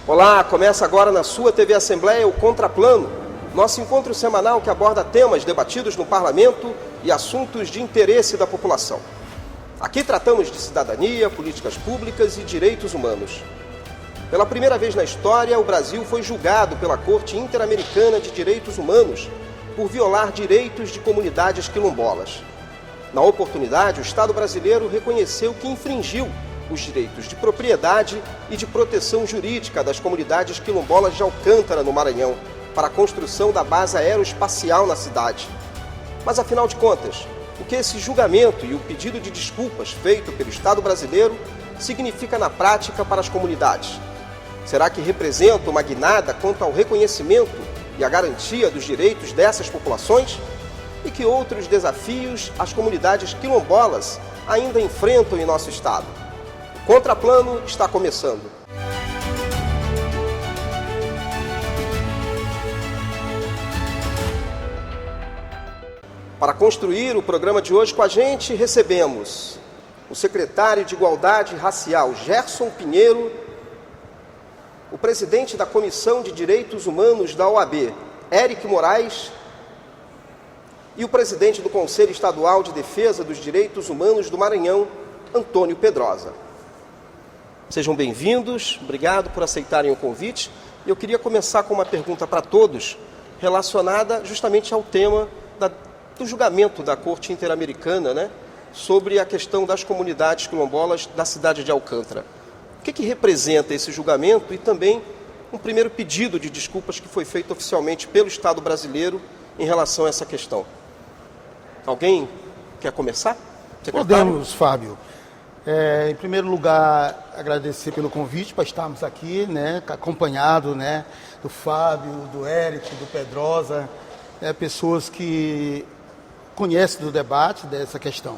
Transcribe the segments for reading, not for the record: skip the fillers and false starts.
Olá, começa agora na sua TV Assembleia o Contraplano, nosso encontro semanal que aborda temas debatidos no Parlamento e assuntos de interesse da população. Aqui tratamos de cidadania, políticas públicas e direitos humanos. Pela primeira vez na história, o Brasil foi julgado pela Corte Interamericana de Direitos Humanos por violar direitos de comunidades quilombolas. Na oportunidade, o Estado brasileiro reconheceu que infringiu os direitos de propriedade e de proteção jurídica das comunidades quilombolas de Alcântara, no Maranhão, para a construção da base aeroespacial na cidade. Mas, afinal de contas, o que esse julgamento e o pedido de desculpas feito pelo Estado brasileiro significa na prática para as comunidades? Será que representa uma guinada quanto ao reconhecimento e a garantia dos direitos dessas populações? E que outros desafios as comunidades quilombolas ainda enfrentam em nosso Estado? O Contraplano está começando. Para construir o programa de hoje com a gente, recebemos o secretário de Igualdade Racial, Gerson Pinheiro, o presidente da Comissão de Direitos Humanos da OAB, Éric Moraes, e o presidente do Conselho Estadual de Defesa dos Direitos Humanos do Maranhão, Antônio Pedrosa. Sejam bem-vindos, obrigado por aceitarem o convite. Eu queria começar com uma pergunta para todos, relacionada justamente ao tema do julgamento da Corte Interamericana, sobre a questão das comunidades quilombolas da cidade de Alcântara. O que representa esse julgamento e também um primeiro pedido de desculpas que foi feito oficialmente pelo Estado brasileiro em relação a essa questão? Alguém quer começar? Secretário? Podemos, Fábio. Em primeiro lugar, agradecer pelo convite para estarmos aqui, acompanhado do Fábio, do Éric, do Pedrosa, pessoas que conhecem do debate dessa questão.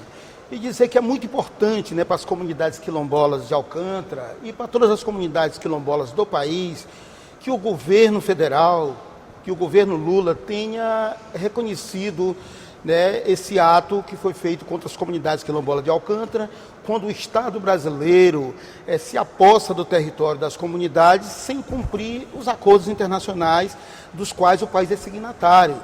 E dizer que é muito importante para as comunidades quilombolas de Alcântara e para todas as comunidades quilombolas do país, que o governo federal, que o governo Lula tenha reconhecido esse ato que foi feito contra as comunidades quilombolas de Alcântara, quando o Estado brasileiro se aposta do território das comunidades sem cumprir os acordos internacionais dos quais o país é signatário.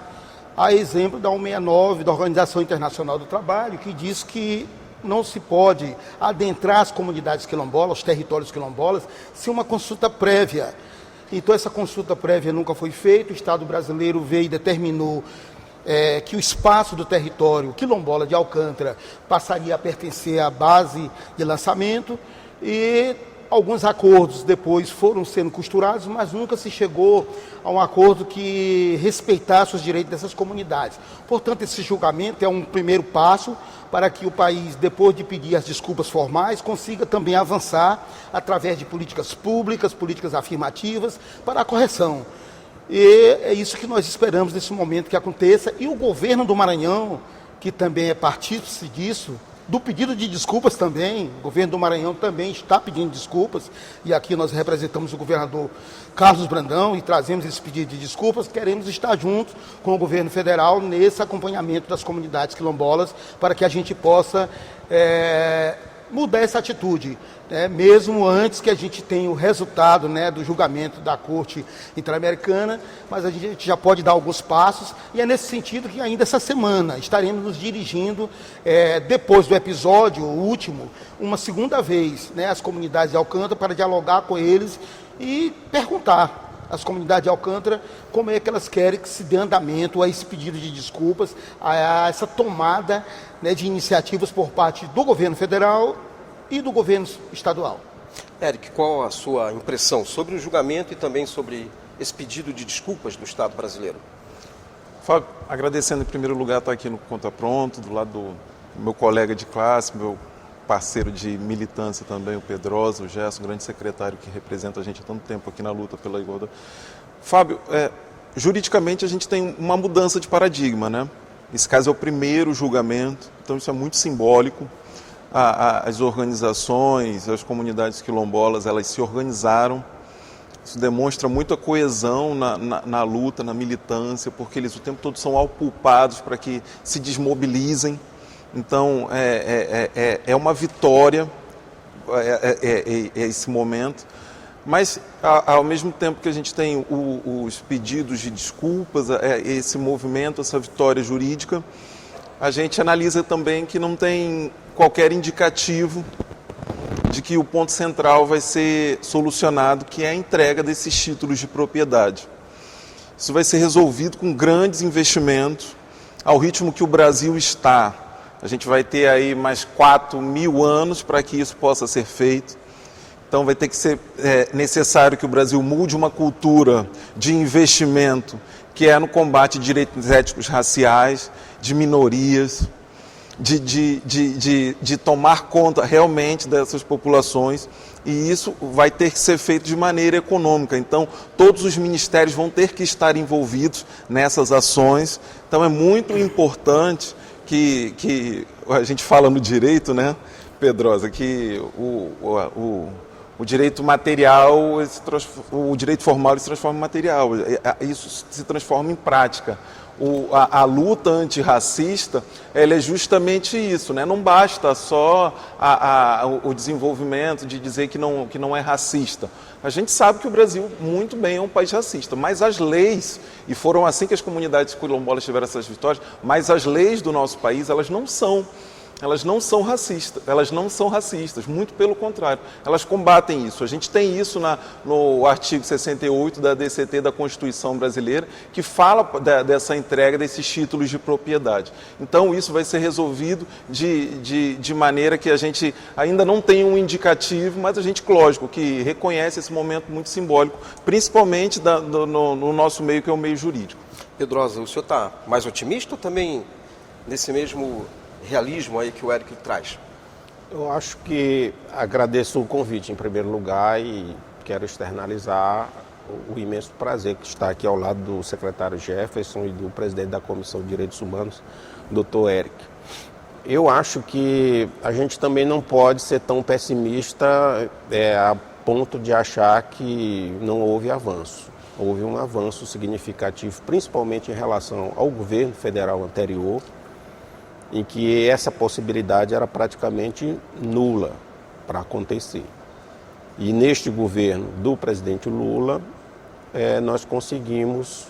Há exemplo da 169, da Organização Internacional do Trabalho, que diz que não se pode adentrar as comunidades quilombolas, os territórios quilombolas, sem uma consulta prévia. Então essa consulta prévia nunca foi feita, o Estado brasileiro veio e determinou que o espaço do território quilombola de Alcântara passaria a pertencer à base de lançamento e alguns acordos depois foram sendo costurados, mas nunca se chegou a um acordo que respeitasse os direitos dessas comunidades. Portanto, esse julgamento é um primeiro passo para que o país, depois de pedir as desculpas formais, consiga também avançar através de políticas públicas, políticas afirmativas para a correção. E é isso que nós esperamos nesse momento que aconteça. E o governo do Maranhão, que também é partícipe disso, do pedido de desculpas também, o governo do Maranhão também está pedindo desculpas, e aqui nós representamos o governador Carlos Brandão e trazemos esse pedido de desculpas, queremos estar juntos com o governo federal nesse acompanhamento das comunidades quilombolas, para que a gente possa mudar essa atitude, mesmo antes que a gente tenha o resultado do julgamento da Corte Interamericana, mas a gente já pode dar alguns passos, e é nesse sentido que ainda essa semana estaremos nos dirigindo, depois do episódio último, uma segunda vez, às comunidades de Alcântara, para dialogar com eles e perguntar às comunidades de Alcântara como é que elas querem que se dê andamento a esse pedido de desculpas, a essa tomada de iniciativas por parte do governo federal e do governo estadual. Éric, qual a sua impressão sobre o julgamento e também sobre esse pedido de desculpas do Estado brasileiro? Fábio, agradecendo em primeiro lugar estar aqui no Conta Pronto, do lado do meu colega de classe, meu parceiro de militância também, o Pedrosa, o Gerson, grande secretário que representa a gente há tanto tempo aqui na luta pela igualdade. Fábio, juridicamente a gente tem uma mudança de paradigma, Esse caso é o primeiro julgamento, então isso é muito simbólico. As organizações, as comunidades quilombolas, elas se organizaram. Isso demonstra muita coesão na luta, na militância, porque eles o tempo todo são apulpados para que se desmobilizem. Então, é uma vitória esse momento. Mas, ao mesmo tempo que a gente tem os pedidos de desculpas, esse movimento, essa vitória jurídica, a gente analisa também que não tem qualquer indicativo de que o ponto central vai ser solucionado, que é a entrega desses títulos de propriedade. Isso vai ser resolvido com grandes investimentos, ao ritmo que o Brasil está. A gente vai ter aí mais 4.000 anos para que isso possa ser feito. Então vai ter que ser necessário que o Brasil mude uma cultura de investimento, que é no combate de direitos éticos raciais, de minorias, de tomar conta realmente dessas populações, e isso vai ter que ser feito de maneira econômica. Então, todos os ministérios vão ter que estar envolvidos nessas ações. Então, é muito importante que a gente fala no direito, né, Pedrosa, que o direito material, o direito formal se transforma em material, isso se transforma em prática. A luta antirracista, ela é justamente isso, né? Não basta só o desenvolvimento de dizer que não é racista. A gente sabe que o Brasil, muito bem, é um país racista, mas as leis, e foram assim que as comunidades quilombolas tiveram essas vitórias, mas as leis do nosso país, elas não são racistas, muito pelo contrário, elas combatem isso. A gente tem isso no artigo 68 da DCT da Constituição Brasileira, que fala dessa entrega desses títulos de propriedade. Então isso vai ser resolvido de maneira que a gente ainda não tem um indicativo, mas a gente, lógico, que reconhece esse momento muito simbólico, principalmente no nosso meio, que é o meio jurídico. Pedrosa, o senhor está mais otimista ou também nesse mesmo realismo aí que o Érico traz? Eu acho que agradeço o convite em primeiro lugar e quero externalizar o imenso prazer que está aqui ao lado do secretário Jefferson e do presidente da Comissão de Direitos Humanos, Dr. Érico. Eu acho que a gente também não pode ser tão pessimista a ponto de achar que não houve avanço. Houve um avanço significativo, principalmente em relação ao governo federal anterior, em que essa possibilidade era praticamente nula para acontecer. E neste governo do presidente Lula, nós conseguimos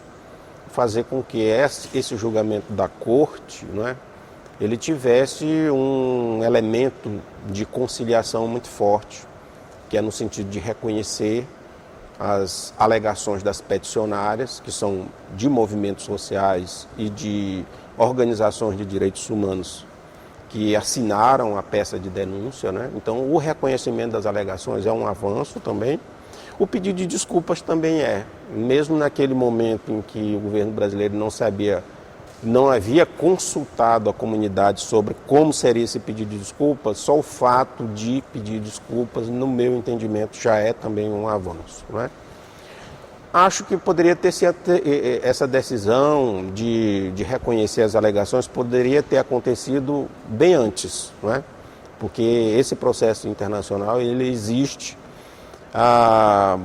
fazer com que esse julgamento da corte, né, ele tivesse um elemento de conciliação muito forte, que é no sentido de reconhecer as alegações das peticionárias, que são de movimentos sociais e de organizações de direitos humanos que assinaram a peça de denúncia, né? Então, o reconhecimento das alegações é um avanço também. O pedido de desculpas também mesmo naquele momento em que o governo brasileiro não havia consultado a comunidade sobre como seria esse pedido de desculpas, só o fato de pedir desculpas, no meu entendimento, já é também um avanço, né? Acho que poderia ter sido essa decisão de reconhecer as alegações poderia ter acontecido bem antes, não é? Porque esse processo internacional ele existe há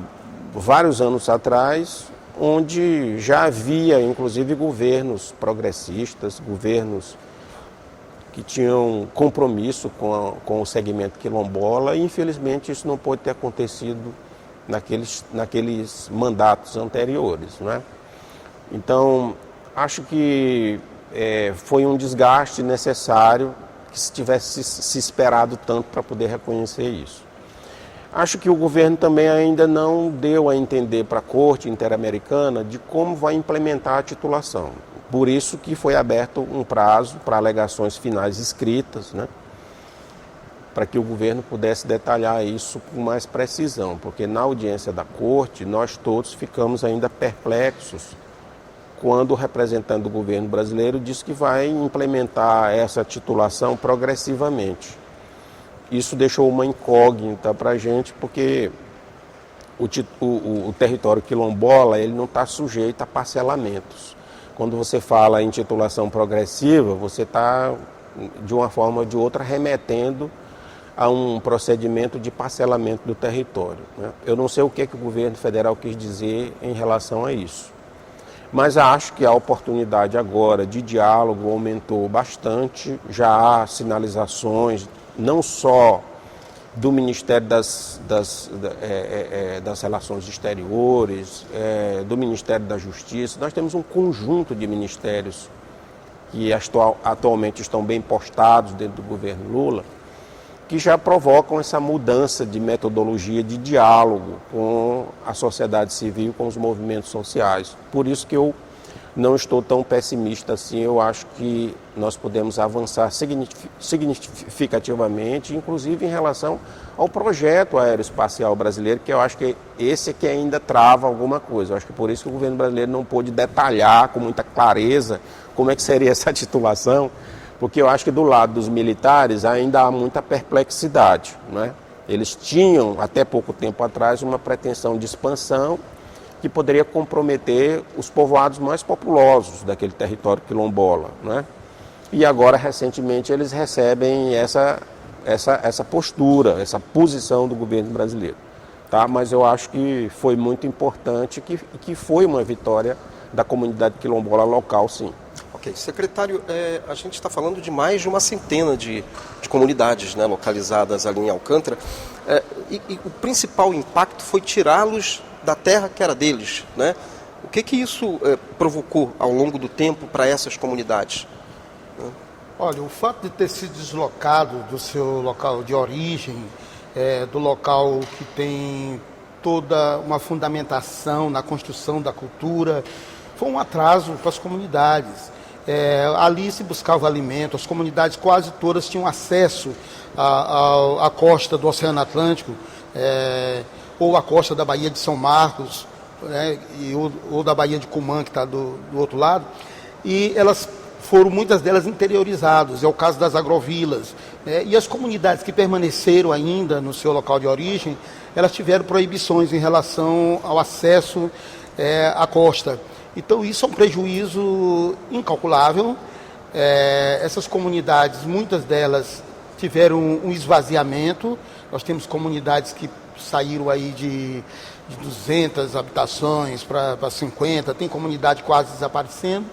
vários anos atrás, onde já havia inclusive governos progressistas, governos que tinham compromisso com o segmento quilombola, e infelizmente isso não pôde ter acontecido naqueles mandatos anteriores, não é? Então, acho que foi um desgaste necessário que se tivesse se esperado tanto para poder reconhecer isso. Acho que o governo também ainda não deu a entender para a Corte Interamericana de como vai implementar a titulação. Por isso que foi aberto um prazo para alegações finais escritas, né? Para que o governo pudesse detalhar isso com mais precisão, porque na audiência da Corte nós todos ficamos ainda perplexos quando o representante do governo brasileiro disse que vai implementar essa titulação progressivamente. Isso deixou uma incógnita para a gente, porque o território quilombola ele não está sujeito a parcelamentos. Quando você fala em titulação progressiva, você está, de uma forma ou de outra, remetendo a um procedimento de parcelamento do território, né? Eu não sei o que o governo federal quis dizer em relação a isso, mas acho que a oportunidade agora de diálogo aumentou bastante, já há sinalizações, não só do Ministério das Relações Exteriores, do Ministério da Justiça. Nós temos um conjunto de ministérios que atualmente estão bem postados dentro do governo Lula, que já provocam essa mudança de metodologia de diálogo com a sociedade civil, com os movimentos sociais. Por isso que eu não estou tão pessimista assim. Eu acho que nós podemos avançar significativamente, inclusive em relação ao projeto aeroespacial brasileiro, que eu acho que esse é que ainda trava alguma coisa. Eu acho que por isso que o governo brasileiro não pôde detalhar com muita clareza como é que seria essa titulação, porque eu acho que do lado dos militares ainda há muita perplexidade, né? Eles tinham, até pouco tempo atrás, uma pretensão de expansão que poderia comprometer os povoados mais populosos daquele território quilombola, né? E agora, recentemente, eles recebem essa postura, essa posição do governo brasileiro, tá? Mas eu acho que foi muito importante, que foi uma vitória da comunidade quilombola local, sim. Ok, secretário, a gente está falando de mais de uma centena de comunidades, né, localizadas ali em Alcântara, e o principal impacto foi tirá-los da terra que era deles, né? O que isso provocou ao longo do tempo para essas comunidades? Olha, o fato de ter sido deslocado do seu local de origem, do local que tem toda uma fundamentação na construção da cultura, foi um atraso para as comunidades. Ali se buscava alimento, as comunidades quase todas tinham acesso à costa do Oceano Atlântico, ou à costa da Baía de São Marcos, né, ou da Baía de Cumã, que está do outro lado, e elas foram, muitas delas, interiorizadas. É o caso das agrovilas, né, e as comunidades que permaneceram ainda no seu local de origem, elas tiveram proibições em relação ao acesso à costa. Então, isso é um prejuízo incalculável. Essas comunidades, muitas delas tiveram um esvaziamento. Nós temos comunidades que saíram aí de 200 habitações para 50, tem comunidade quase desaparecendo.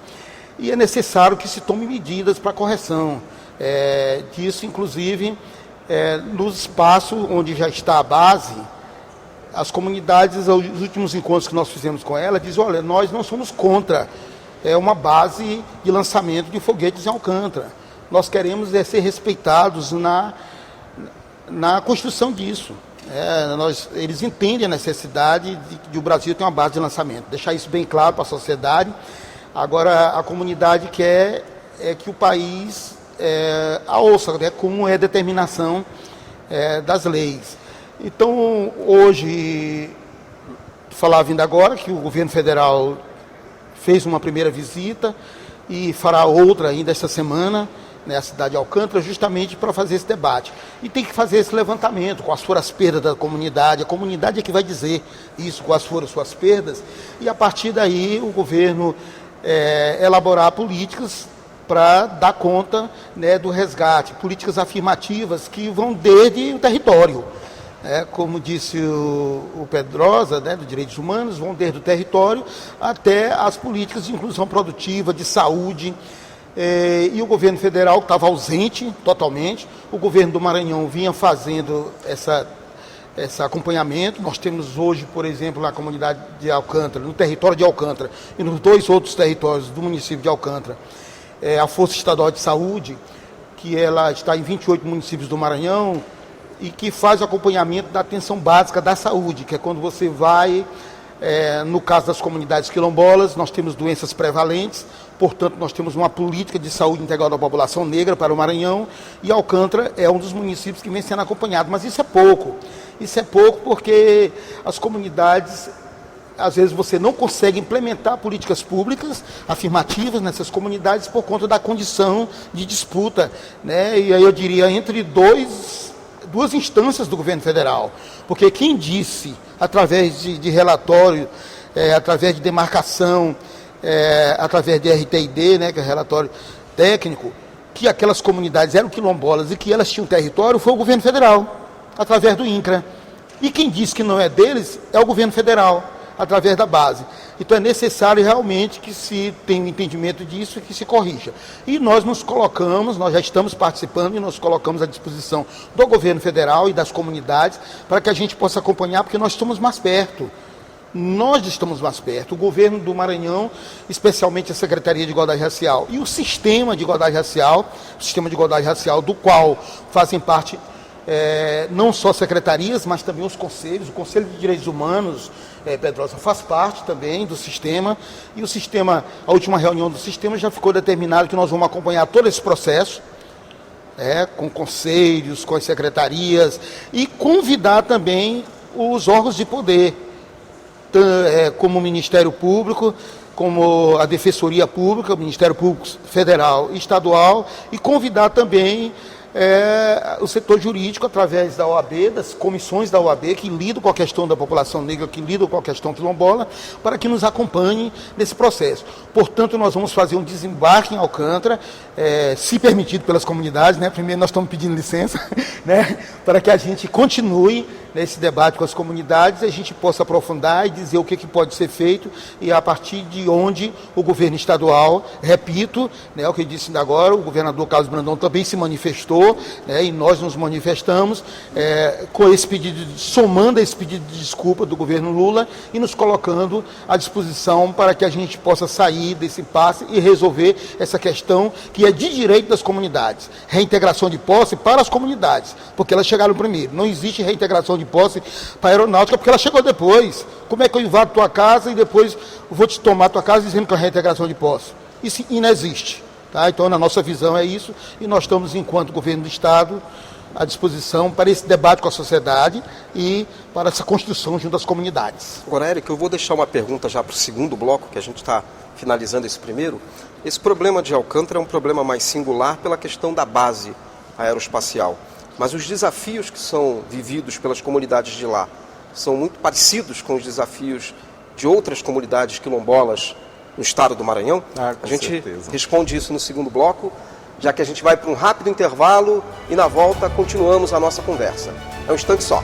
E é necessário que se tome medidas para correção disso, inclusive nos espaços onde já está a base. As comunidades, os últimos encontros que nós fizemos com ela, dizem: olha, nós não somos contra uma base de lançamento de foguetes em Alcântara. Nós queremos ser respeitados na construção disso. Eles entendem a necessidade de o Brasil ter uma base de lançamento. Deixar isso bem claro para a sociedade. Agora, a comunidade quer que o país a ouça, né, como é a determinação das leis. Então, hoje, falava ainda agora que o governo federal fez uma primeira visita e fará outra ainda esta semana, na cidade de Alcântara, justamente para fazer esse debate. E tem que fazer esse levantamento, quais foram as perdas da comunidade. A comunidade é que vai dizer isso, quais foram suas perdas, e a partir daí o governo elaborar políticas para dar conta, né, do resgate, políticas afirmativas que vão desde o território. Como disse o Pedrosa, né, do Direitos Humanos, vão desde o território até as políticas de inclusão produtiva, de saúde. E o governo federal estava ausente totalmente. O governo do Maranhão vinha fazendo esse acompanhamento. Nós temos hoje, por exemplo, na comunidade de Alcântara, no território de Alcântara e nos 2 outros territórios do município de Alcântara, a Força Estadual de Saúde, que ela está em 28 municípios do Maranhão, e que faz o acompanhamento da atenção básica da saúde, que é quando você vai, no caso das comunidades quilombolas, nós temos doenças prevalentes, portanto, nós temos uma política de saúde integral da população negra para o Maranhão, e Alcântara é um dos municípios que vem sendo acompanhado, mas isso é pouco. Isso é pouco porque as comunidades, às vezes você não consegue implementar políticas públicas afirmativas nessas comunidades por conta da condição de disputa, né? E aí eu diria entre duas instâncias do governo federal, porque quem disse, através de relatório, através de demarcação, através de RTID, né, que é relatório técnico, que aquelas comunidades eram quilombolas e que elas tinham território, foi o governo federal, através do INCRA. E quem disse que não é deles é o governo federal. através da base. Então é necessário realmente que se tenha um entendimento disso e que se corrija. E nós nos colocamos, nós já estamos participando e nos colocamos à disposição do governo federal e das comunidades para que a gente possa acompanhar, porque nós estamos mais perto. Nós estamos mais perto, o governo do Maranhão, especialmente a Secretaria de Igualdade Racial e o sistema de igualdade racial, do qual fazem parte não só secretarias, mas também os conselhos. O Conselho de Direitos Humanos, Pedrosa, faz parte também do sistema, e o sistema, a última reunião do sistema já ficou determinado que nós vamos acompanhar todo esse processo, com conselhos, com as secretarias, e convidar também os órgãos de poder, como o Ministério Público, como a Defensoria Pública, o Ministério Público Federal e Estadual, e convidar também o setor jurídico através da OAB, das comissões da OAB que lidam com a questão da população negra, que lidam com a questão quilombola, para que nos acompanhem nesse processo. Portanto, nós vamos fazer um desembarque em Alcântara, se permitido pelas comunidades, né? Primeiro nós estamos pedindo licença, né? Para que a gente continue nesse debate com as comunidades, a gente possa aprofundar e dizer o que pode ser feito, e a partir de onde o governo estadual, repito, né, o que eu disse ainda agora, o governador Carlos Brandão também se manifestou, né, e nós nos manifestamos com esse pedido, somando esse pedido de desculpa do governo Lula e nos colocando à disposição para que a gente possa sair desse impasse e resolver essa questão que é de direito das comunidades. Reintegração de posse para as comunidades, porque elas chegaram primeiro. Não existe reintegração de posse para a aeronáutica, porque ela chegou depois. Como é que eu invado tua casa e depois vou te tomar tua casa dizendo que é reintegração de posse? Isso inexiste. Tá? Então, na nossa visão é isso, e nós estamos, enquanto governo do Estado, à disposição para esse debate com a sociedade e para essa construção junto às comunidades. Agora, Érico, eu vou deixar uma pergunta já para o segundo bloco, que a gente está finalizando esse primeiro. Esse problema de Alcântara é um problema mais singular pela questão da base aeroespacial. Mas os desafios que são vividos pelas comunidades de lá são muito parecidos com os desafios de outras comunidades quilombolas no estado do Maranhão? A gente certeza responde isso no segundo bloco, já que a gente vai para um rápido intervalo e na volta continuamos a nossa conversa. É um instante só.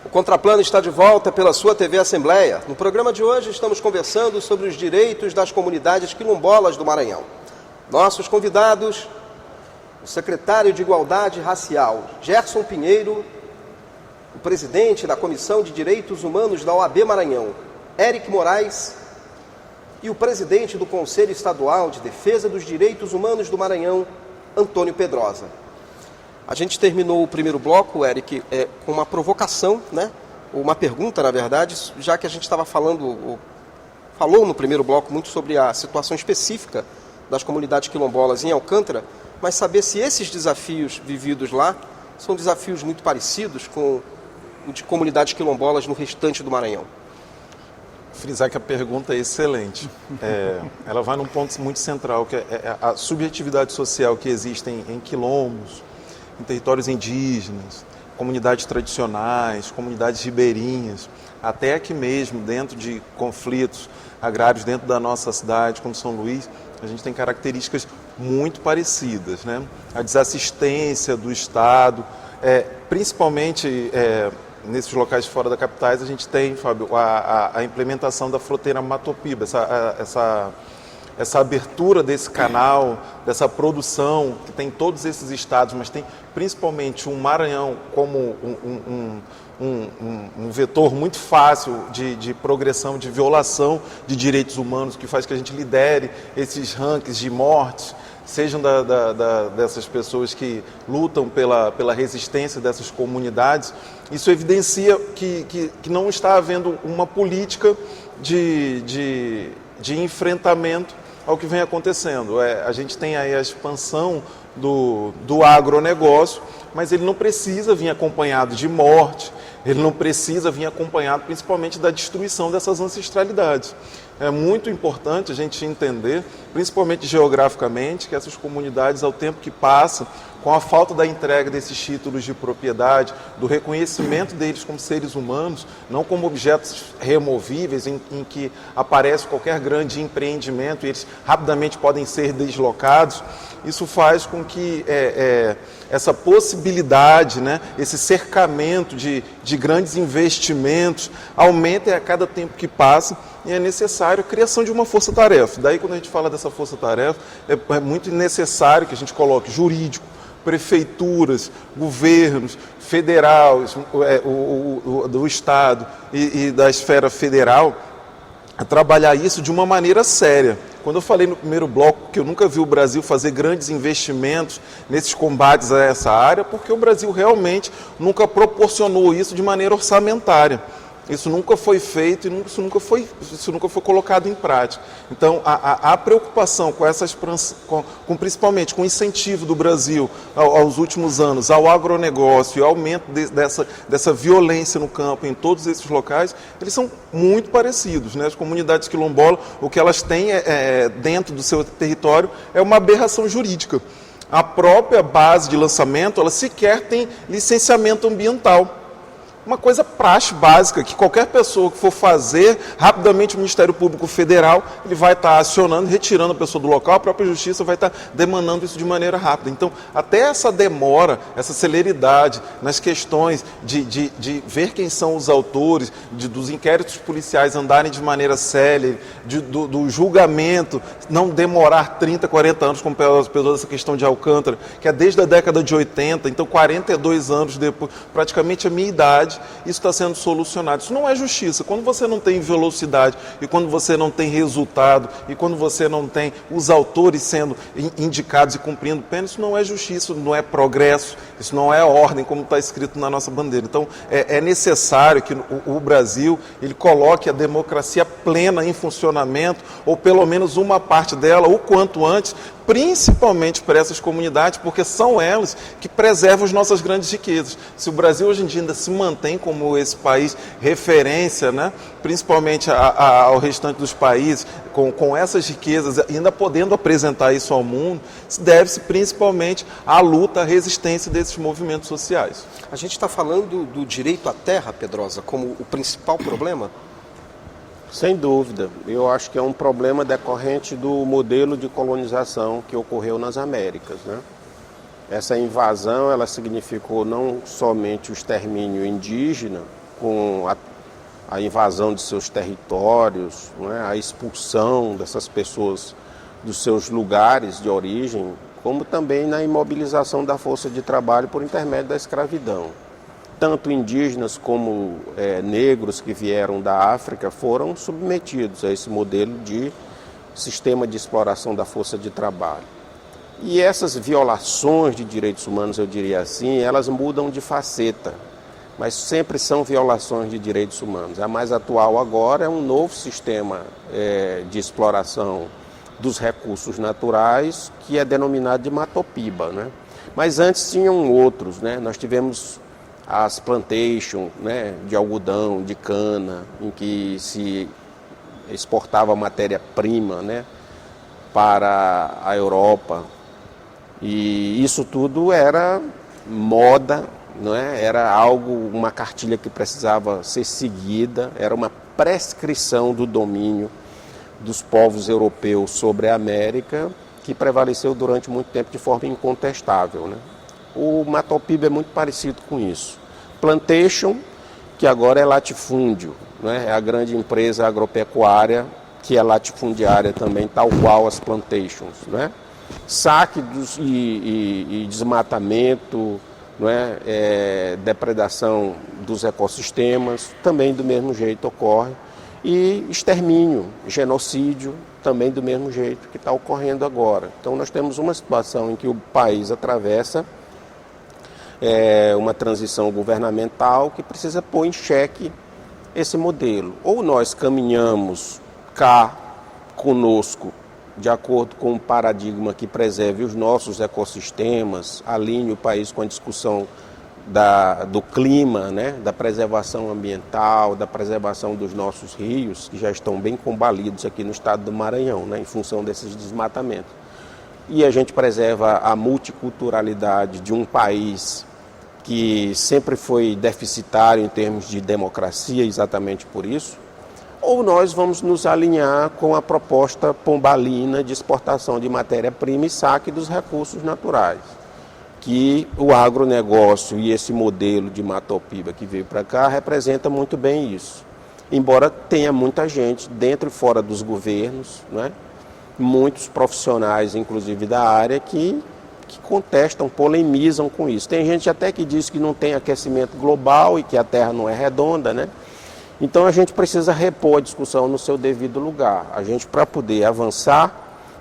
O Contraplano está de volta pela sua TV Assembleia. No programa de hoje estamos conversando sobre os direitos das comunidades quilombolas do Maranhão. Nossos convidados, o secretário de Igualdade Racial, Gerson Pinheiro, o presidente da Comissão de Direitos Humanos da OAB Maranhão, Eric Moraes, e o presidente do Conselho Estadual de Defesa dos Direitos Humanos do Maranhão, Antônio Pedrosa. A gente terminou o primeiro bloco, Eric, com uma provocação, né? Uma pergunta, na verdade, já que a gente estava falou no primeiro bloco muito sobre a situação específica das comunidades quilombolas em Alcântara, mas saber se esses desafios vividos lá são desafios muito parecidos com o de comunidades quilombolas no restante do Maranhão. Frisar que a pergunta é excelente. Ela vai num ponto muito central, que é a subjetividade social que existe em quilombos, em territórios indígenas, comunidades tradicionais, comunidades ribeirinhas, até aqui mesmo, dentro de conflitos agrários dentro da nossa cidade, como São Luís, a gente tem características muito parecidas, né? A desassistência do Estado, principalmente nesses locais fora da capitais, a gente tem, Fábio, a implementação da fronteira Mato-Piba, essa abertura desse canal, dessa produção que tem todos esses estados, mas tem principalmente um Maranhão como um vetor muito fácil de progressão, de violação de direitos humanos, que faz que a gente lidere esses rankings de mortes, sejam dessas pessoas que lutam pela resistência dessas comunidades. Isso evidencia que não está havendo uma política de enfrentamento ao que vem acontecendo. A gente tem aí a expansão do agronegócio, mas ele não precisa vir acompanhado de morte, ele não precisa vir acompanhado principalmente da destruição dessas ancestralidades. É muito importante a gente entender, principalmente geograficamente, que essas comunidades, ao tempo que passa, com a falta da entrega desses títulos de propriedade, do reconhecimento deles como seres humanos, não como objetos removíveis em que aparece qualquer grande empreendimento e eles rapidamente podem ser deslocados, isso faz com que essa possibilidade, né, esse cercamento de grandes investimentos aumente a cada tempo que passa, e é necessário a criação de uma força-tarefa. Daí, quando a gente fala dessa força-tarefa, é muito necessário que a gente coloque jurídico, prefeituras, governos, federais, do Estado e da esfera federal, a trabalhar isso de uma maneira séria. Quando eu falei no primeiro bloco que eu nunca vi o Brasil fazer grandes investimentos nesses combates a essa área, porque o Brasil realmente nunca proporcionou isso de maneira orçamentária. Isso nunca foi feito e isso nunca foi colocado em prática. Então, a preocupação com principalmente com o incentivo do Brasil aos últimos anos ao agronegócio e ao aumento dessa violência no campo em todos esses locais, eles são muito parecidos, né? As comunidades quilombolas, o que elas têm dentro do seu território é uma aberração jurídica. A própria base de lançamento, ela sequer tem licenciamento ambiental. Uma coisa praxe básica, que qualquer pessoa que for fazer, rapidamente o Ministério Público Federal, ele vai estar acionando, retirando a pessoa do local, a própria Justiça vai estar demandando isso de maneira rápida. Então, até essa demora, essa celeridade nas questões de ver quem são os autores, dos inquéritos policiais andarem de maneira célere, do julgamento não demorar 30, 40 anos, como pela essa questão de Alcântara, que é desde a década de 80, então 42 anos depois, praticamente a minha idade, isso está sendo solucionado. Isso não é justiça. Quando você não tem velocidade e quando você não tem resultado e quando você não tem os autores sendo indicados e cumprindo pena, isso não é justiça, isso não é progresso, isso não é ordem, como está escrito na nossa bandeira. Então, é necessário que o Brasil ele coloque a democracia plena em funcionamento, ou pelo menos uma parte dela, o quanto antes, principalmente para essas comunidades, porque são elas que preservam as nossas grandes riquezas. Se o Brasil hoje em dia ainda se mantém como esse país referência, né, principalmente ao restante dos países, com essas riquezas, ainda podendo apresentar isso ao mundo, deve-se principalmente à luta, à resistência desses movimentos sociais. A gente está falando do direito à terra, Pedrosa, como o principal problema? Sem dúvida. Eu acho que é um problema decorrente do modelo de colonização que ocorreu nas Américas, né? Essa invasão, ela significou não somente o extermínio indígena, com a invasão de seus territórios, né? A expulsão dessas pessoas dos seus lugares de origem, como também na imobilização da força de trabalho por intermédio da escravidão. Tanto indígenas como negros que vieram da África foram submetidos a esse modelo de sistema de exploração da força de trabalho. E essas violações de direitos humanos, eu diria assim, elas mudam de faceta, mas sempre são violações de direitos humanos. A mais atual agora é um novo sistema de exploração dos recursos naturais, que é denominado de Matopiba, né? Mas antes tinham outros, né? Nós tivemos as plantations, né, de algodão, de cana, em que se exportava matéria-prima, né, para a Europa. E isso tudo era moda, não é? Era algo, uma cartilha que precisava ser seguida, era uma prescrição do domínio dos povos europeus sobre a América, que prevaleceu durante muito tempo de forma incontestável, né? O Matopiba é muito parecido com isso. Plantation, que agora é latifúndio, né? É a grande empresa agropecuária que é latifundiária também, tal qual as plantations, né? Saque e desmatamento, né? Depredação dos ecossistemas, também do mesmo jeito ocorre. E extermínio, genocídio, também do mesmo jeito que está ocorrendo agora. Então nós temos uma situação em que o país atravessa uma transição governamental que precisa pôr em xeque esse modelo. Ou nós caminhamos cá conosco, de acordo com um paradigma que preserve os nossos ecossistemas, alinhe o país com a discussão do clima, né, da preservação ambiental, da preservação dos nossos rios, que já estão bem combalidos aqui no estado do Maranhão, né, em função desses desmatamentos. e a gente preserva a multiculturalidade de um país que sempre foi deficitário em termos de democracia, exatamente por isso, ou nós vamos nos alinhar com a proposta pombalina de exportação de matéria-prima e saque dos recursos naturais, que o agronegócio e esse modelo de Matopiba que veio para cá representa muito bem isso. Embora tenha muita gente dentro e fora dos governos, né, muitos profissionais, inclusive da área, que contestam, polemizam com isso. Tem gente até que diz que não tem aquecimento global e que a Terra não é redonda, né? Então a gente precisa repor a discussão no seu devido lugar. A gente, para poder avançar,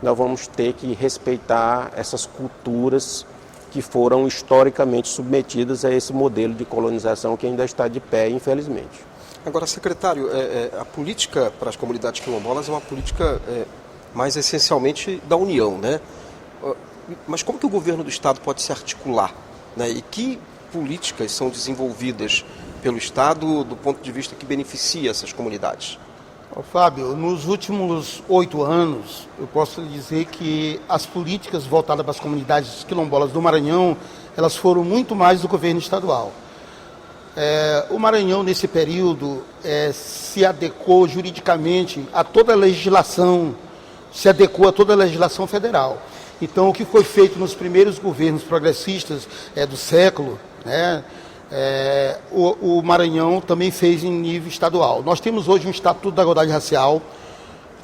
nós vamos ter que respeitar essas culturas que foram historicamente submetidas a esse modelo de colonização que ainda está de pé, infelizmente. Agora, secretário, a política para as comunidades quilombolas é uma política mais essencialmente da União, né? Mas como que o governo do Estado pode se articular, né? E que políticas são desenvolvidas pelo Estado do ponto de vista que beneficia essas comunidades? Fábio, nos últimos 8 anos, eu posso lhe dizer que as políticas voltadas para as comunidades quilombolas do Maranhão, elas foram muito mais do governo estadual. O Maranhão, nesse período, se adequou juridicamente a toda a legislação, se adequou a toda a legislação federal. Então, o que foi feito nos primeiros governos progressistas do século, né, o Maranhão também fez em nível estadual. Nós temos hoje um Estatuto da Igualdade Racial,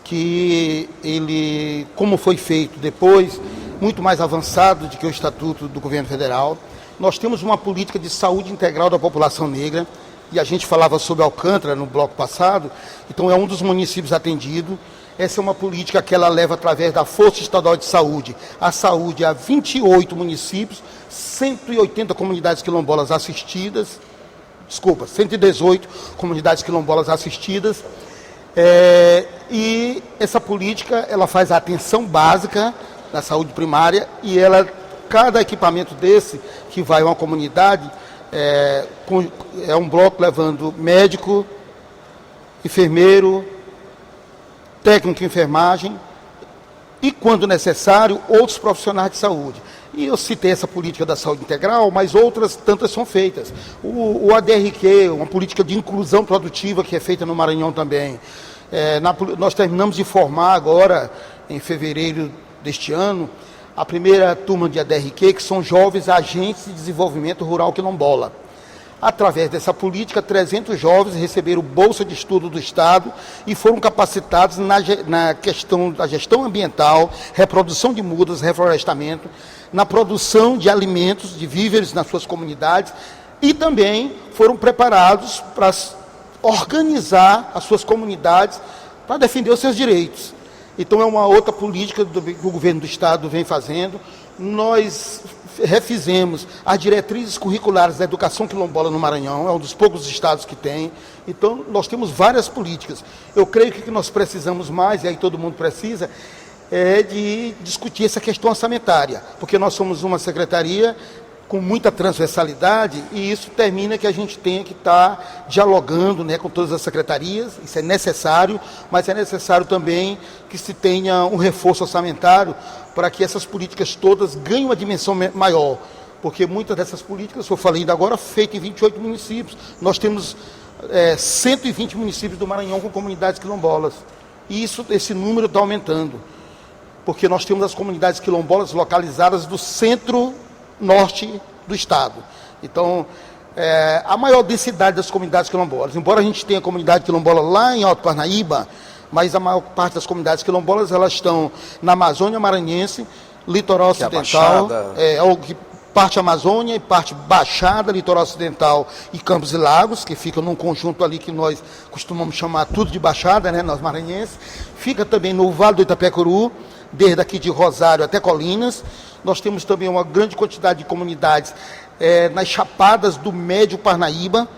que ele, como foi feito depois, muito mais avançado do que o Estatuto do Governo Federal. Nós temos uma política de saúde integral da população negra, e a gente falava sobre Alcântara no bloco passado, então é um dos municípios atendido. Essa é uma política que ela leva através da Força Estadual de Saúde, a saúde a 28 municípios, 180 comunidades quilombolas assistidas, 118 comunidades quilombolas assistidas, e essa política ela faz a atenção básica na saúde primária e cada equipamento desse que vai a uma comunidade é um bloco levando médico, enfermeiro, técnico de enfermagem e, quando necessário, outros profissionais de saúde. E eu citei essa política da saúde integral, mas outras tantas são feitas. O ADRQ, uma política de inclusão produtiva que é feita no Maranhão também. Nós terminamos de formar agora, em fevereiro deste ano, a primeira turma de ADRQ, que são jovens agentes de desenvolvimento rural quilombola. Através dessa política, 300 jovens receberam bolsa de estudo do Estado e foram capacitados na questão da gestão ambiental, reprodução de mudas, reflorestamento, na produção de alimentos, de víveres nas suas comunidades e também foram preparados para organizar as suas comunidades para defender os seus direitos. Então é uma outra política que o governo do Estado vem fazendo. Nós refizemos as diretrizes curriculares da educação quilombola no Maranhão, é um dos poucos estados que tem. Então, nós temos várias políticas. Eu creio que o que nós precisamos mais, e aí todo mundo precisa, é de discutir essa questão orçamentária, porque nós somos uma secretaria com muita transversalidade e isso termina que a gente tenha que estar dialogando, né, com todas as secretarias, isso é necessário, mas é necessário também que se tenha um reforço orçamentário para que essas políticas todas ganhem uma dimensão maior, porque muitas dessas políticas, eu falei ainda agora, feitas em 28 municípios. Nós temos 120 municípios do Maranhão com comunidades quilombolas, e esse número está aumentando, porque nós temos as comunidades quilombolas localizadas do centro-norte do estado. Então, a maior densidade das comunidades quilombolas, embora a gente tenha comunidade quilombola lá em Alto Parnaíba, mas a maior parte das comunidades quilombolas elas estão na Amazônia Maranhense, litoral ocidental, parte Amazônia e parte Baixada, litoral ocidental e Campos e Lagos, que ficam num conjunto ali que nós costumamos chamar tudo de Baixada, né, nós maranhenses. Fica também no Vale do Itapecuru, desde aqui de Rosário até Colinas. Nós temos também uma grande quantidade de comunidades nas chapadas do Médio Parnaíba,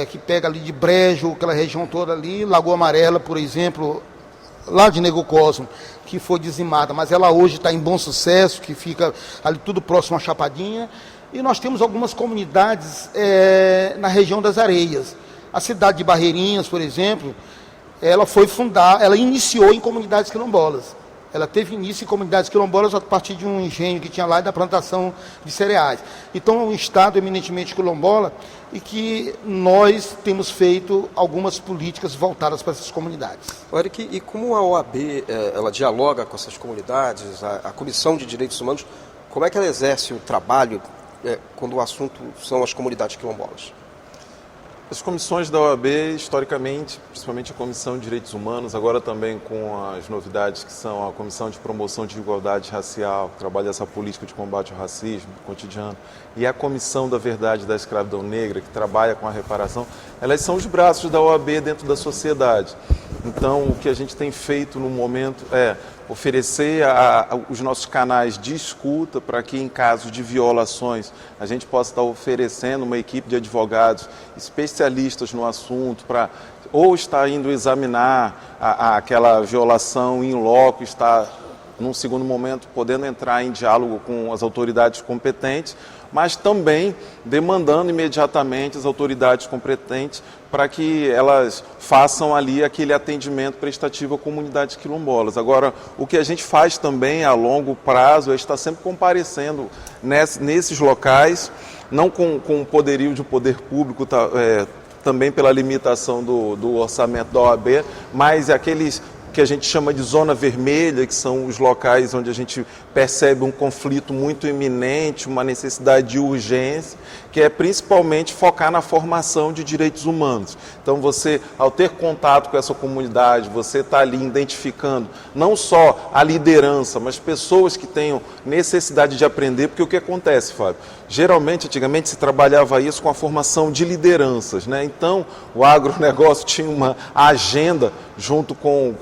que pega ali de Brejo, aquela região toda ali, Lagoa Amarela, por exemplo, lá de Nego Cosmo, que foi dizimada, mas ela hoje está em Bom Sucesso, que fica ali tudo próximo à Chapadinha. E nós temos algumas comunidades na região das Areias. A cidade de Barreirinhas, por exemplo, ela iniciou em comunidades quilombolas. Ela teve início em comunidades quilombolas a partir de um engenho que tinha lá e da plantação de cereais. Então, é um estado eminentemente quilombola e que nós temos feito algumas políticas voltadas para essas comunidades. Eric, e como a OAB ela dialoga com essas comunidades, a Comissão de Direitos Humanos, como é que ela exerce o trabalho quando o assunto são as comunidades quilombolas? As comissões da OAB, historicamente, principalmente a Comissão de Direitos Humanos, agora também com as novidades que são a Comissão de Promoção de Igualdade Racial, que trabalha essa política de combate ao racismo cotidiano, e a Comissão da Verdade da Escravidão Negra, que trabalha com a reparação, elas são os braços da OAB dentro da sociedade. Então, o que a gente tem feito no momento é oferecer os nossos canais de escuta para que, em casos de violações, a gente possa estar oferecendo uma equipe de advogados especialistas no assunto para ou estar indo examinar aquela violação in loco, estar, num segundo momento, podendo entrar em diálogo com as autoridades competentes, mas também demandando imediatamente as autoridades competentes para que elas façam ali aquele atendimento prestativo a comunidades quilombolas. Agora, o que a gente faz também a longo prazo é estar sempre comparecendo nesses locais, não com o poderio de poder público, também pela limitação do orçamento da OAB, mas aqueles que a gente chama de zona vermelha, que são os locais onde a gente percebe um conflito muito iminente, uma necessidade de urgência, que é principalmente focar na formação de direitos humanos. Então você, ao ter contato com essa comunidade, você está ali identificando não só a liderança, mas pessoas que tenham necessidade de aprender, porque o que acontece, Fábio? Geralmente, antigamente, se trabalhava isso com a formação de lideranças, né? Então, o agronegócio tinha uma agenda junto com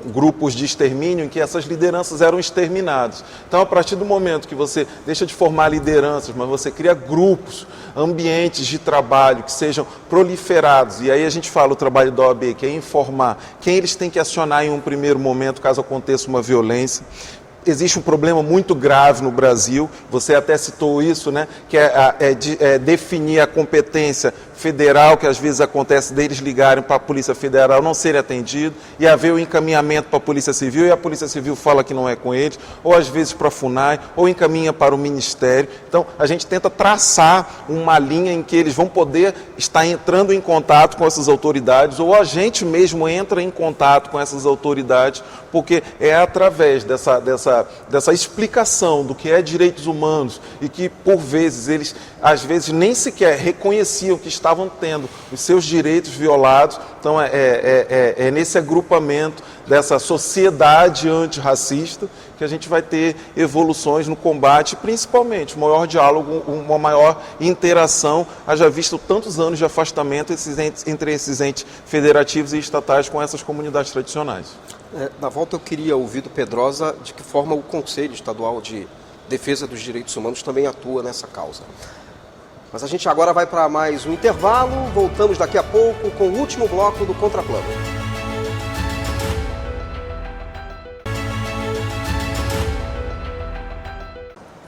grupos de extermínio em que essas lideranças eram exterminadas. Então, a partir do momento que você deixa de formar lideranças, mas você cria grupos, ambientes de trabalho que sejam proliferados, e aí a gente fala o trabalho da OAB, que é informar quem eles têm que acionar em um primeiro momento caso aconteça uma violência. Existe um problema muito grave no Brasil, você até citou isso, né? Que é definir a competência federal, que às vezes acontece deles ligarem para a Polícia Federal, não serem atendidos, e haver o encaminhamento para a Polícia Civil, e a Polícia Civil fala que não é com eles, ou às vezes para a FUNAI, ou encaminha para o Ministério. Então, a gente tenta traçar uma linha em que eles vão poder estar entrando em contato com essas autoridades, ou a gente mesmo entra em contato com essas autoridades, porque é através dessa explicação do que é direitos humanos, e que, por vezes, eles, às vezes, nem sequer reconheciam que estavam tendo os seus direitos violados. Então, é nesse agrupamento dessa sociedade antirracista que a gente vai ter evoluções no combate, principalmente um maior diálogo, uma maior interação, haja visto tantos anos de afastamento entre esses entes federativos e estatais com essas comunidades tradicionais. Na volta eu queria ouvir do Pedrosa de que forma o Conselho Estadual de Defesa dos Direitos Humanos também atua nessa causa. Mas a gente agora vai para mais um intervalo, voltamos daqui a pouco com o último bloco do Contraplano.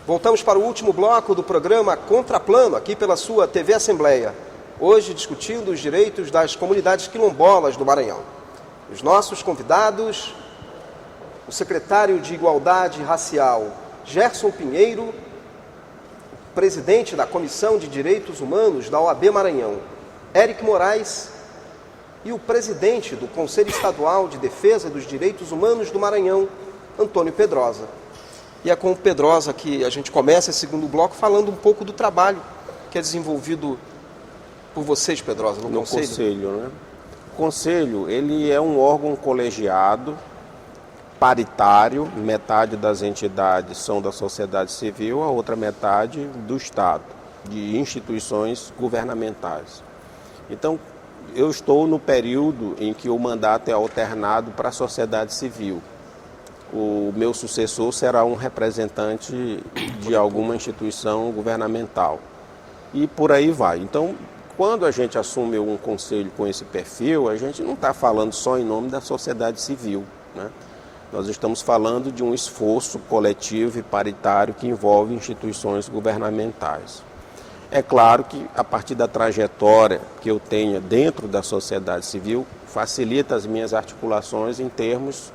Voltamos para o último bloco do programa Contraplano, aqui pela sua TV Assembleia. Hoje discutindo os direitos das comunidades quilombolas do Maranhão. Os nossos convidados, o secretário de Igualdade Racial, Gerson Pinheiro, presidente da Comissão de Direitos Humanos da OAB Maranhão, Eric Moraes, e o presidente do Conselho Estadual de Defesa dos Direitos Humanos do Maranhão, Antônio Pedrosa. E é com o Pedrosa que a gente começa esse segundo bloco falando um pouco do trabalho que é desenvolvido por vocês, Pedrosa, no Conselho. Conselho, né? O Conselho, ele é um órgão colegiado, paritário, metade das entidades são da sociedade civil, a outra metade do Estado, de instituições governamentais. Então, eu estou no período em que o mandato é alternado para a sociedade civil. O meu sucessor será um representante de alguma instituição governamental. E por aí vai. Então, quando a gente assume um conselho com esse perfil, a gente não está falando só em nome da sociedade civil, né? Nós estamos falando de um esforço coletivo e paritário que envolve instituições governamentais. É claro que, a partir da trajetória que eu tenha dentro da sociedade civil, facilita as minhas articulações em termos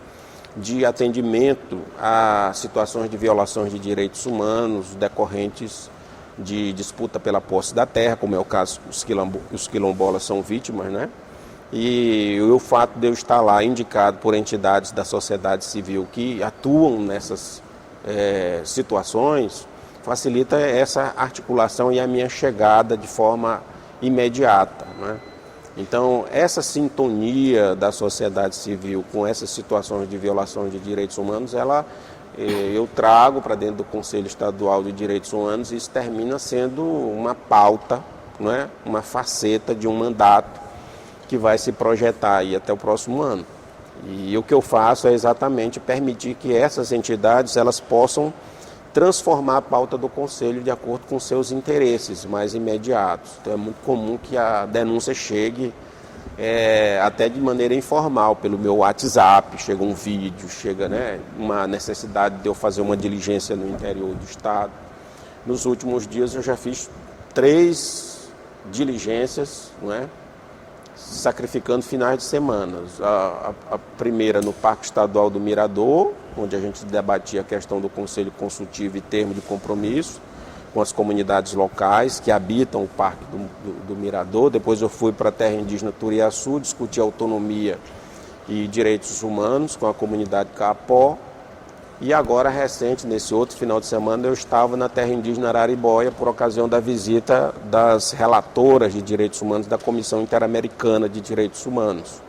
de atendimento a situações de violações de direitos humanos decorrentes de disputa pela posse da terra, como é o caso, os quilombolas são vítimas, né? E o fato de eu estar lá indicado por entidades da sociedade civil que atuam nessas situações, facilita essa articulação e a minha chegada de forma imediata, né? Então, essa sintonia da sociedade civil com essas situações de violação de direitos humanos, eu trago para dentro do Conselho Estadual de Direitos Humanos e isso termina sendo uma pauta, não é? Uma faceta de um mandato que vai se projetar aí até o próximo ano. E o que eu faço é exatamente permitir que essas entidades elas possam transformar a pauta do Conselho de acordo com seus interesses mais imediatos. Então é muito comum que a denúncia chegue até de maneira informal, pelo meu WhatsApp, chega um vídeo, chega, né, uma necessidade de eu fazer uma diligência no interior do estado. Nos últimos dias eu já fiz 3 diligências, não é? Sacrificando finais de semana. A primeira no Parque Estadual do Mirador, onde a gente debatia a questão do Conselho Consultivo e termo de compromisso com as comunidades locais que habitam o Parque do Mirador. Depois eu fui para a terra indígena Turiaçu, discutir autonomia e direitos humanos com a comunidade Capó. E agora, recente, nesse outro final de semana, eu estava na terra indígena Araribóia por ocasião da visita das relatoras de direitos humanos da Comissão Interamericana de Direitos Humanos.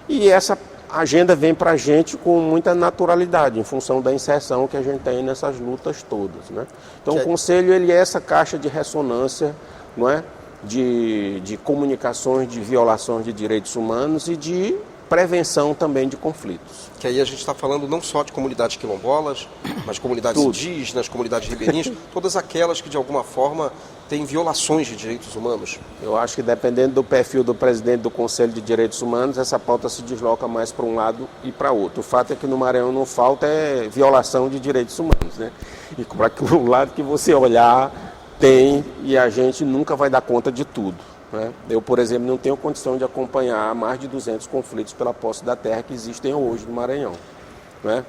E essa agenda vem para a gente com muita naturalidade, em função da inserção que a gente tem nessas lutas todas, né? Então, o Conselho ele é essa caixa de ressonância, não é? de comunicações de violações de direitos humanos e de prevenção também de conflitos. Que aí a gente está falando não só de comunidades quilombolas, mas comunidades indígenas, comunidades ribeirinhas, todas aquelas que de alguma forma têm violações de direitos humanos. Eu acho que dependendo do perfil do presidente do Conselho de Direitos Humanos, essa pauta se desloca mais para um lado e para outro. O fato é que no Maranhão não falta violação de direitos humanos, né? E para o lado que você olhar, tem, e a gente nunca vai dar conta de tudo, né? Eu, por exemplo, não tenho condição de acompanhar mais de 200 conflitos pela posse da terra que existem hoje no Maranhão, né?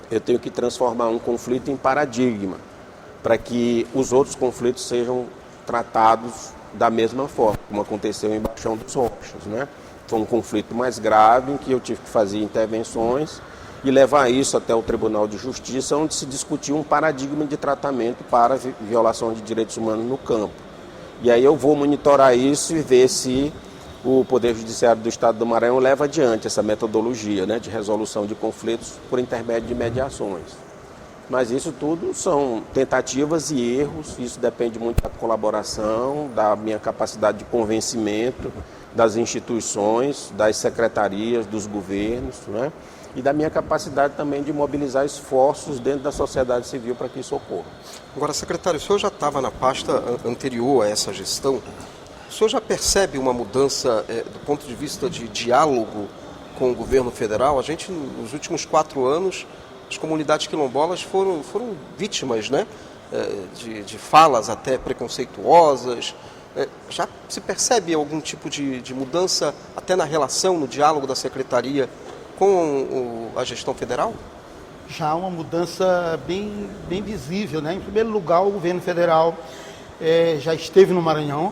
Eu tenho que transformar um conflito em paradigma para que os outros conflitos sejam tratados da mesma forma, como aconteceu em Baixão dos Roxas, né? Foi um conflito mais grave em que eu tive que fazer intervenções e levar isso até o Tribunal de Justiça, onde se discutiu um paradigma de tratamento para violação de direitos humanos no campo. E aí eu vou monitorar isso e ver se o Poder Judiciário do Estado do Maranhão leva adiante essa metodologia, né, de resolução de conflitos por intermédio de mediações. Mas isso tudo são tentativas e erros, isso depende muito da colaboração, da minha capacidade de convencimento das instituições, das secretarias, dos governos, né, e da minha capacidade também de mobilizar esforços dentro da sociedade civil para que isso ocorra. Agora, secretário, o senhor já estava na pasta anterior a essa gestão. O senhor já percebe uma mudança do ponto de vista de diálogo com o governo federal? A gente, nos últimos 4 anos, as comunidades quilombolas foram vítimas, né, de falas até preconceituosas. Já se percebe algum tipo de mudança até na relação, no diálogo da secretaria com a gestão federal? Já há uma mudança bem visível, né? Em primeiro lugar, o governo federal já esteve no Maranhão,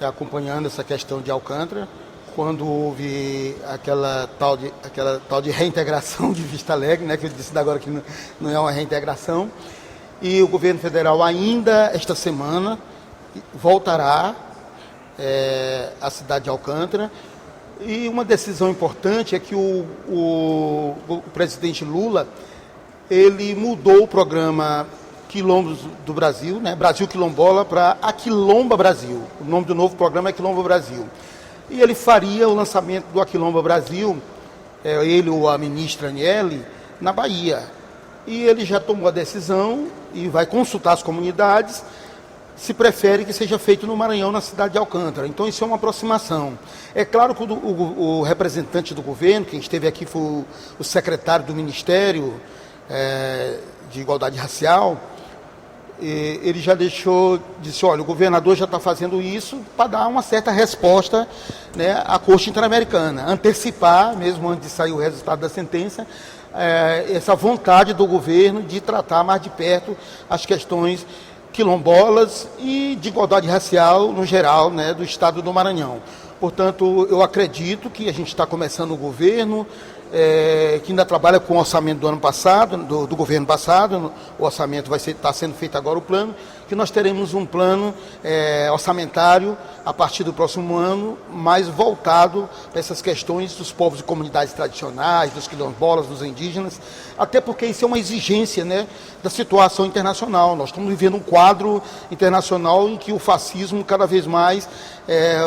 acompanhando essa questão de Alcântara, quando houve aquela tal de reintegração de Vista Alegre, né? Que eu disse agora que não é uma reintegração. E o governo federal ainda esta semana voltará à cidade de Alcântara. E uma decisão importante é que o presidente Lula, ele mudou o programa Quilombos do Brasil, né, Brasil Quilombola, para Aquilomba Brasil. O nome do novo programa é Aquilomba Brasil. E ele faria o lançamento do Aquilomba Brasil, ele ou a ministra Aniele, na Bahia. E ele já tomou a decisão e vai consultar as comunidades se prefere que seja feito no Maranhão, na cidade de Alcântara. Então isso é uma aproximação. É claro que o representante do governo, quem esteve aqui foi o secretário do Ministério de Igualdade Racial, ele já disse, olha, o governador já está fazendo isso para dar uma certa resposta, né, à Corte Interamericana, antecipar, mesmo antes de sair o resultado da sentença, essa vontade do governo de tratar mais de perto as questões quilombolas e de igualdade racial no geral, né, do estado do Maranhão. Portanto, eu acredito que a gente está começando o governo, que ainda trabalha com o orçamento do ano passado, do governo passado, o orçamento está sendo feito agora o plano, que nós teremos um plano orçamentário a partir do próximo ano, mais voltado para essas questões dos povos e comunidades tradicionais, dos quilombolas, dos indígenas, até porque isso é uma exigência, né, da situação internacional. Nós estamos vivendo um quadro internacional em que o fascismo cada vez mais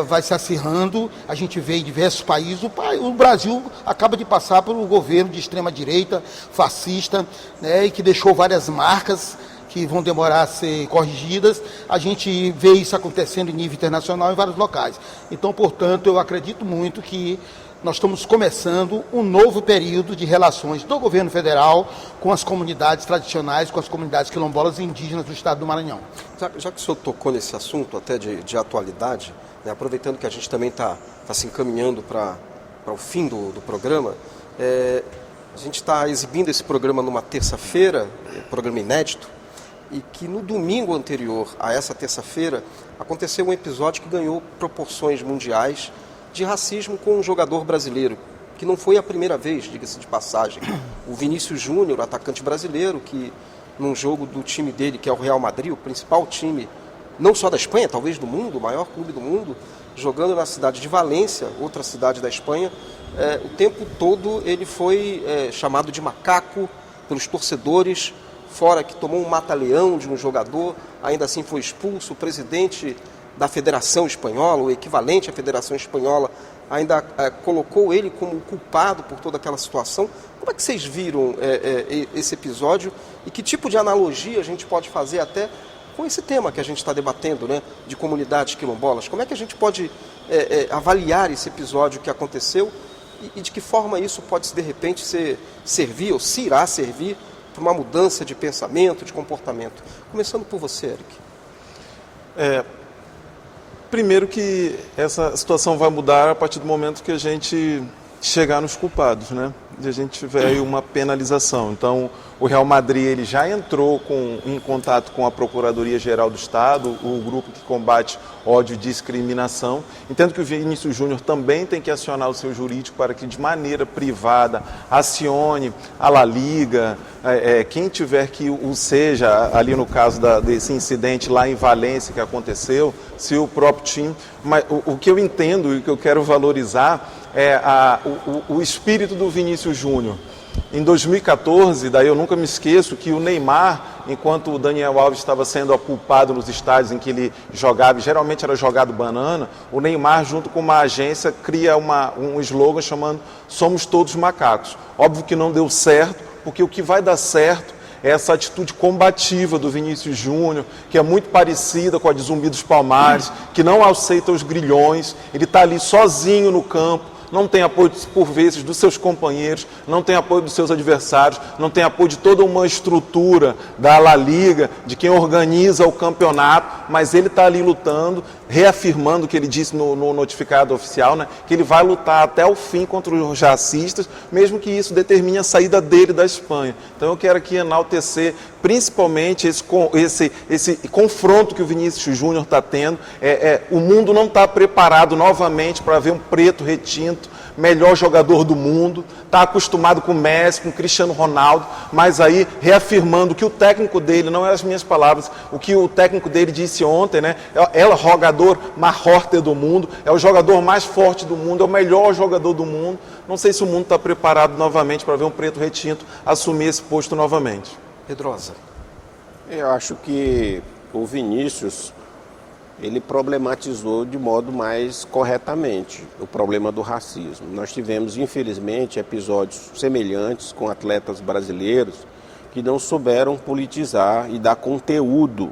vai se acirrando. A gente vê em diversos países, o Brasil acaba de passar por um governo de extrema-direita, fascista, né, e que deixou várias marcas que vão demorar a ser corrigidas. A gente vê isso acontecendo em nível internacional em vários locais. Então, portanto, eu acredito muito que nós estamos começando um novo período de relações do governo federal com as comunidades tradicionais, com as comunidades quilombolas e indígenas do estado do Maranhão. Já que o senhor tocou nesse assunto até de atualidade, né, aproveitando que a gente também está se encaminhando para o fim do programa, a gente está exibindo esse programa numa terça-feira, programa inédito, e que no domingo anterior a essa terça-feira aconteceu um episódio que ganhou proporções mundiais de racismo com um jogador brasileiro, que não foi a primeira vez, diga-se de passagem. O Vinícius Júnior, atacante brasileiro, que num jogo do time dele, que é o Real Madrid, o principal time, não só da Espanha, talvez do mundo, o maior clube do mundo, jogando na cidade de Valência, outra cidade da Espanha, o tempo todo ele foi chamado de macaco pelos torcedores, fora que tomou um mata-leão de um jogador, ainda assim foi expulso. O presidente da Federação Espanhola, o equivalente à Federação Espanhola, ainda colocou ele como culpado por toda aquela situação. Como é que vocês viram esse episódio e que tipo de analogia a gente pode fazer até com esse tema que a gente está debatendo, né, de comunidades quilombolas? Como é que a gente pode avaliar esse episódio que aconteceu e de que forma isso pode, de repente, servir ou se irá servir para uma mudança de pensamento, de comportamento? Começando por você, Eric. Primeiro que essa situação vai mudar a partir do momento que a gente chegar nos culpados, né? E a gente tiver aí uma penalização. Então, o Real Madrid ele já entrou em contato com a Procuradoria-Geral do Estado, o grupo que combate ódio e discriminação. Entendo que o Vinícius Júnior também tem que acionar o seu jurídico para que, de maneira privada, acione a La Liga, quem tiver que o seja, ali no caso desse incidente lá em Valência que aconteceu, se o próprio time. Mas o que eu entendo e o que eu quero valorizar é o espírito do Vinícius Júnior. Em 2014, daí eu nunca me esqueço que o Neymar, enquanto o Daniel Alves estava sendo aculpado nos estádios em que ele jogava, e geralmente era jogado banana, o Neymar, junto com uma agência, cria um slogan chamando "Somos todos macacos". Óbvio que não deu certo, porque o que vai dar certo é essa atitude combativa do Vinícius Júnior, que é muito parecida com a de Zumbi dos Palmares, que não aceita os grilhões, ele está ali sozinho no campo, não tem apoio, por vezes, dos seus companheiros, não tem apoio dos seus adversários, não tem apoio de toda uma estrutura da La Liga, de quem organiza o campeonato, mas ele está ali lutando, reafirmando o que ele disse no notificado oficial, né, que ele vai lutar até o fim contra os racistas, mesmo que isso determine a saída dele da Espanha. Então eu quero aqui enaltecer principalmente esse confronto que o Vinícius Júnior está tendo. O mundo não está preparado novamente para ver um preto retinto, melhor jogador do mundo, está acostumado com o Messi, com o Cristiano Ronaldo, mas aí reafirmando que o técnico dele, não é as minhas palavras, o que o técnico dele disse ontem, né? É o jogador mais forte do mundo, é o jogador mais forte do mundo, é o melhor jogador do mundo. Não sei se o mundo está preparado novamente para ver um preto retinto assumir esse posto novamente. Pedrosa. Eu acho que o Vinícius, ele problematizou de modo mais corretamente o problema do racismo. Nós tivemos, infelizmente, episódios semelhantes com atletas brasileiros que não souberam politizar e dar conteúdo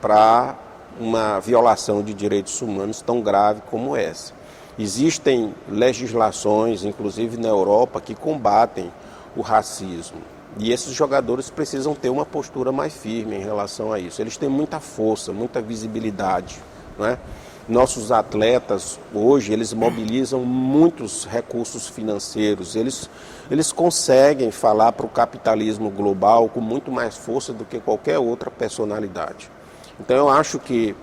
para uma violação de direitos humanos tão grave como essa. Existem legislações, inclusive na Europa, que combatem o racismo. E esses jogadores precisam ter uma postura mais firme em relação a isso. Eles têm muita força, muita visibilidade, não é? Nossos atletas, hoje, eles mobilizam muitos recursos financeiros. Eles conseguem falar para o capitalismo global com muito mais força do que qualquer outra personalidade. Então, eu acho que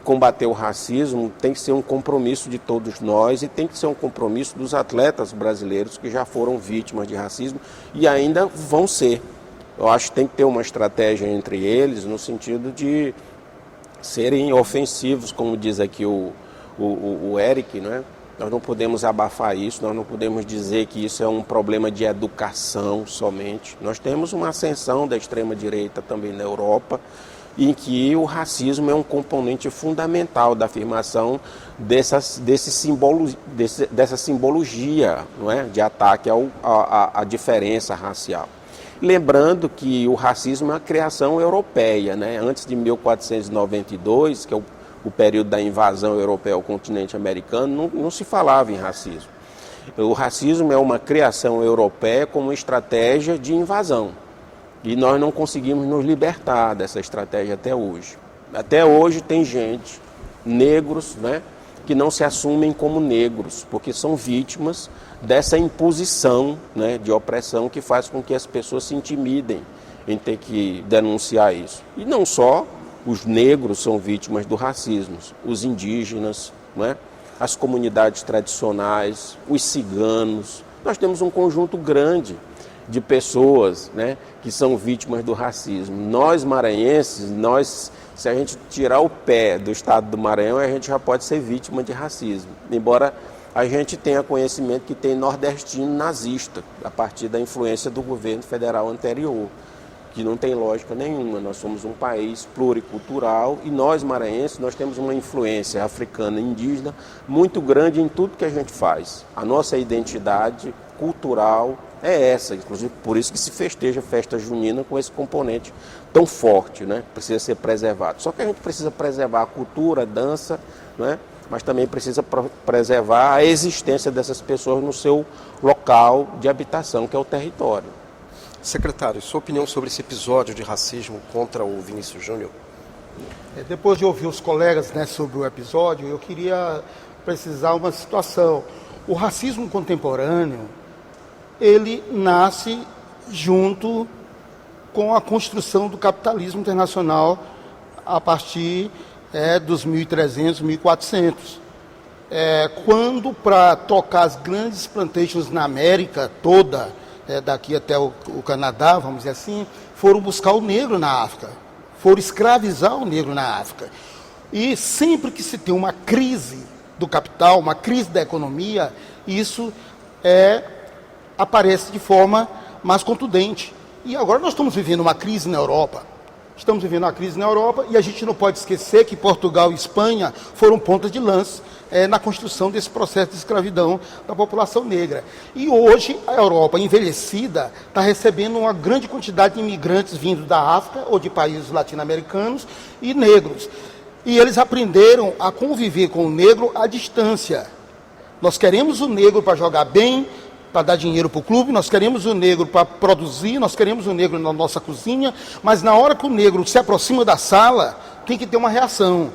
combater o racismo tem que ser um compromisso de todos nós e tem que ser um compromisso dos atletas brasileiros que já foram vítimas de racismo e ainda vão ser. Eu acho que tem que ter uma estratégia entre eles no sentido de serem ofensivos, como diz aqui o Eric, não é? Nós não podemos abafar isso, nós não podemos dizer que isso é um problema de educação somente. Nós temos uma ascensão da extrema-direita também na Europa, em que o racismo é um componente fundamental da afirmação dessa simbologia, não é? De ataque à diferença racial. Lembrando que o racismo é uma criação europeia, né? Antes de 1492, que é o período da invasão europeia ao continente americano, não se falava em racismo. O racismo é uma criação europeia como estratégia de invasão. E nós não conseguimos nos libertar dessa estratégia até hoje. Até hoje tem gente, negros, né, que não se assumem como negros, porque são vítimas dessa imposição, né, de opressão que faz com que as pessoas se intimidem em ter que denunciar isso. E não só os negros são vítimas do racismo, os indígenas, né, as comunidades tradicionais, os ciganos. Nós temos um conjunto grande de pessoas, né, que são vítimas do racismo. Nós maranhenses, se a gente tirar o pé do estado do Maranhão, a gente já pode ser vítima de racismo. Embora a gente tenha conhecimento que tem nordestino nazista, a partir da influência do governo federal anterior, que não tem lógica nenhuma. Nós somos um país pluricultural e nós maranhenses, nós temos uma influência africana e indígena muito grande em tudo que a gente faz. A nossa identidade cultural é essa, inclusive por isso que se festeja a festa junina com esse componente tão forte, né? Precisa ser preservado. Só que a gente precisa preservar a cultura, a dança, né? Mas também precisa preservar a existência dessas pessoas no seu local de habitação, que é o território. Secretário, sua opinião sobre esse episódio de racismo contra o Vinícius Júnior? Depois de ouvir os colegas, né, sobre o episódio, eu queria precisar uma situação. O racismo contemporâneo, ele nasce junto com a construção do capitalismo internacional a partir dos 1300, 1400. Quando, para tocar as grandes plantations na América toda, daqui até o Canadá, vamos dizer assim, foram buscar o negro na África, foram escravizar o negro na África. E sempre que se tem uma crise do capital, uma crise da economia, isso aparece de forma mais contundente. E agora nós estamos vivendo uma crise na Europa. Estamos vivendo uma crise na Europa e a gente não pode esquecer que Portugal e Espanha foram pontas de lança na construção desse processo de escravidão da população negra. E hoje a Europa envelhecida está recebendo uma grande quantidade de imigrantes vindos da África ou de países latino-americanos e negros. E eles aprenderam a conviver com o negro à distância. Nós queremos o negro para jogar bem, para dar dinheiro para o clube, nós queremos o negro para produzir, nós queremos o negro na nossa cozinha, mas na hora que o negro se aproxima da sala, tem que ter uma reação.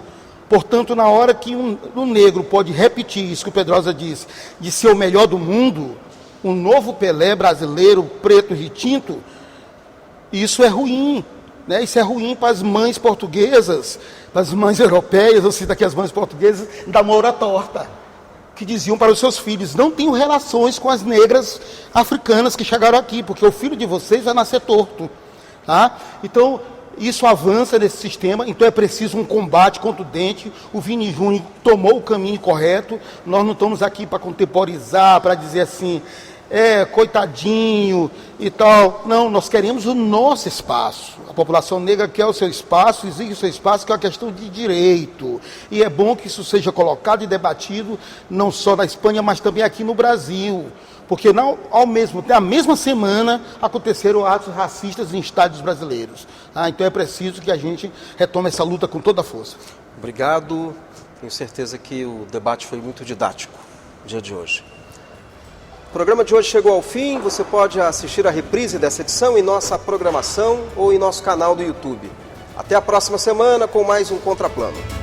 Portanto, na hora que um negro pode repetir isso que o Pedrosa disse, de ser o melhor do mundo, um novo Pelé brasileiro, preto e tinto, isso é ruim. Né? Isso é ruim para as mães portuguesas, para as mães europeias, eu cito aqui as mães portuguesas, da moura torta, que diziam para os seus filhos, não tenham relações com as negras africanas que chegaram aqui, porque o filho de vocês vai nascer torto. Tá? Então, isso avança nesse sistema, então é preciso um combate contundente. O Vini Júnior tomou o caminho correto, nós não estamos aqui para contemporizar, para dizer assim, coitadinho e tal. Não, nós queremos o nosso espaço. A população negra quer o seu espaço, exige o seu espaço, que é uma questão de direito. E é bom que isso seja colocado e debatido, não só na Espanha, mas também aqui no Brasil. Porque na mesma semana aconteceram atos racistas em estádios brasileiros. Então é preciso que a gente retome essa luta com toda a força. Obrigado. Tenho certeza que o debate foi muito didático no dia de hoje. O programa de hoje chegou ao fim. Você pode assistir a reprise dessa edição em nossa programação ou em nosso canal do YouTube. Até a próxima semana com mais um Contraplano.